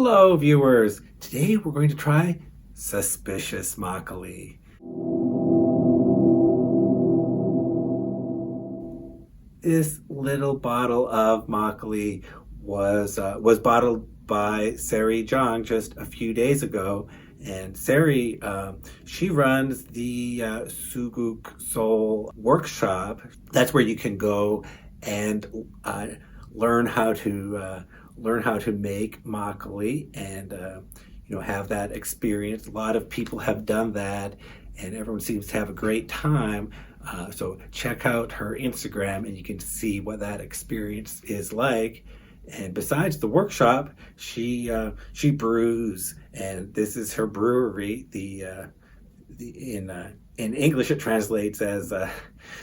Hello viewers! Today we're going to try Suspicious Makgeolli. This little bottle of makgeolli was bottled by Sari Zhang just a few days ago, and Sari she runs the Suguk Soul workshop. That's where you can go and learn how to make makgeolli and have that experience. A lot of people have done that, and everyone seems to have a great time. So check out her Instagram, and you can see what that experience is like. And besides the workshop, she brews, and this is her brewery. In English it translates as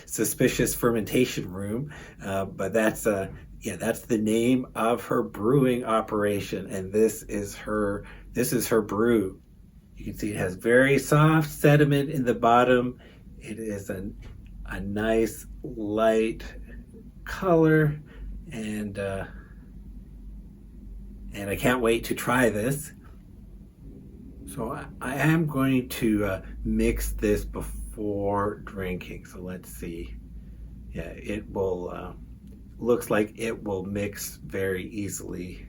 Suspicious Fermentation Room, but that's the name of her brewing operation, and this is her brew. You can see it has very soft sediment in the bottom. It is a nice light color, and I can't wait to try this. So I am going to mix this before drinking. So let's see. Yeah, it will. Looks like it will mix very easily.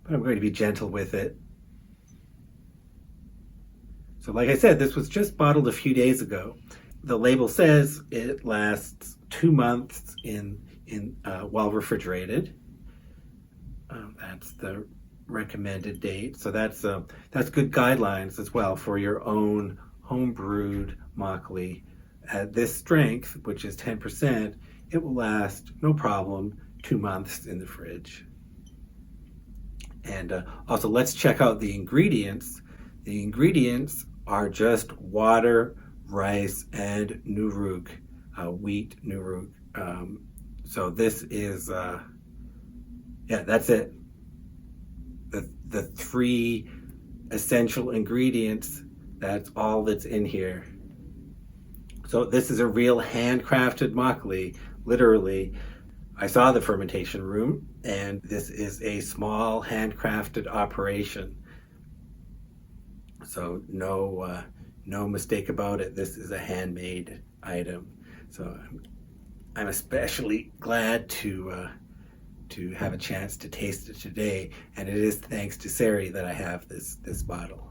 But I'm going to be gentle with it. So like I said, this was just bottled a few days ago. The label says it lasts 2 months while refrigerated. That's the recommended date. So that's good guidelines as well for your own home brewed makgeolli. At this strength, which is 10%, it will last no problem 2 months in the fridge. And also, let's check out the ingredients. The ingredients are just water, rice, and nuruk, wheat nuruk. So this is, that's it. The three essential ingredients, that's all that's in here. So this is a real handcrafted makgeolli, literally. I saw the fermentation room, and this is a small handcrafted operation. So no mistake about it. This is a handmade item. So I'm especially glad to have a chance to taste it today, and it is thanks to Sari that I have this bottle.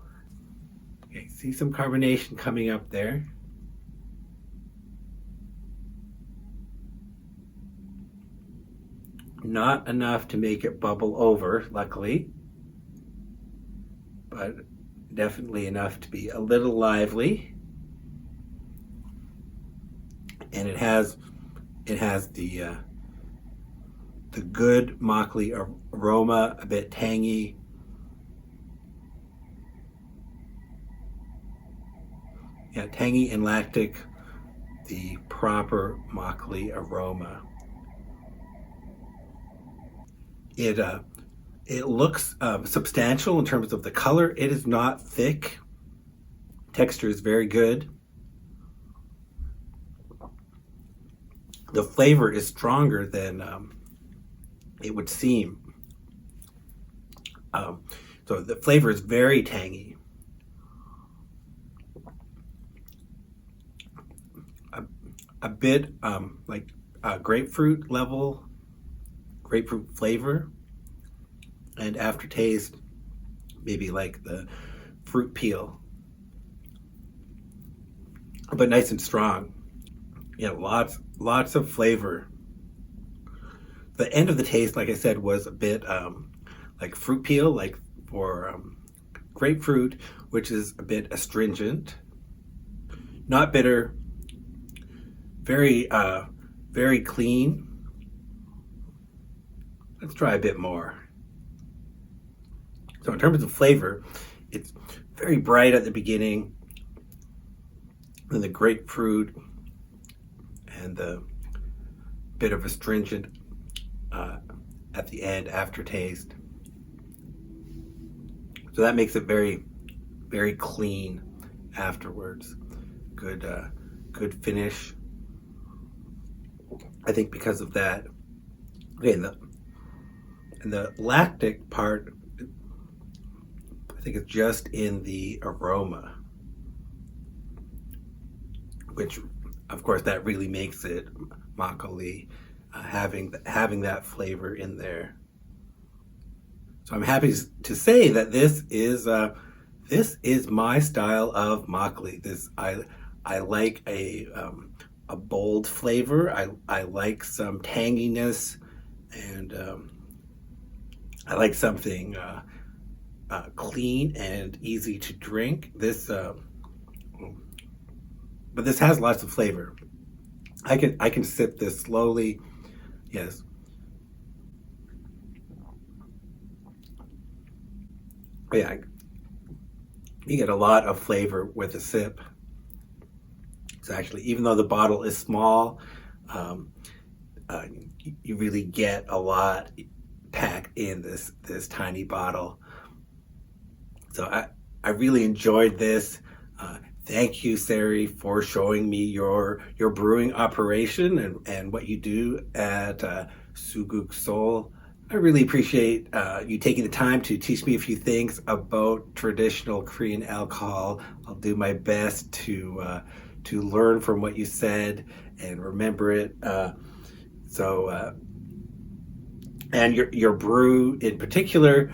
Okay, see some carbonation coming up there. Not enough to make it bubble over, luckily, but definitely enough to be a little lively. And it has the good makgeolli aroma, a bit tangy. Yeah, tangy and lactic, the proper makgeolli aroma. It looks substantial in terms of the color. It is not thick. Texture is very good. The flavor is stronger than it would seem. So the flavor is very tangy. A bit like grapefruit flavor, and aftertaste maybe like the fruit peel, but nice and strong. Yeah, lots of flavor. The end of the taste, like I said, was a bit like fruit peel, like for grapefruit, which is a bit astringent, not bitter, very clean. Let's try a bit more. So in terms of flavor, it's very bright at the beginning, then the grapefruit and the bit of astringent at the end, aftertaste. So that makes it very, very clean afterwards. Good finish. I think because of that. Okay, the lactic part, I think it's just in the aroma, which, of course, that really makes it makgeolli, having that flavor in there. So I'm happy to say that this is my style of makgeolli. I like a bold flavor. I like some tanginess, and I like something clean and easy to drink. But this has lots of flavor. I can sip this slowly. Yes. Yeah, you get a lot of flavor with a sip. It's actually, even though the bottle is small, um, uh, you really get a lot packed in this tiny bottle. So I really enjoyed this. Thank you, Sari, for showing me your brewing operation and what you do at Suguk Seoul. I really appreciate you taking the time to teach me a few things about traditional Korean alcohol. I'll do my best to learn from what you said and remember it. And your brew in particular,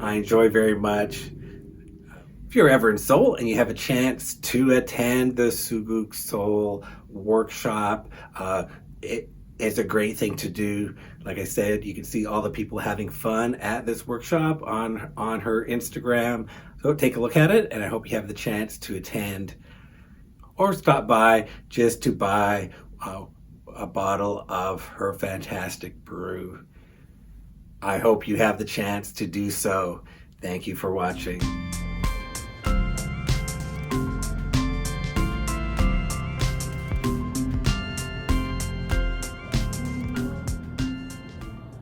I enjoy very much. If you're ever in Seoul and you have a chance to attend the Suguk Seoul workshop, it's a great thing to do. Like I said, you can see all the people having fun at this workshop on her Instagram. So take a look at it, and I hope you have the chance to attend or stop by just to buy a bottle of her fantastic brew. I hope you have the chance to do so. Thank you for watching.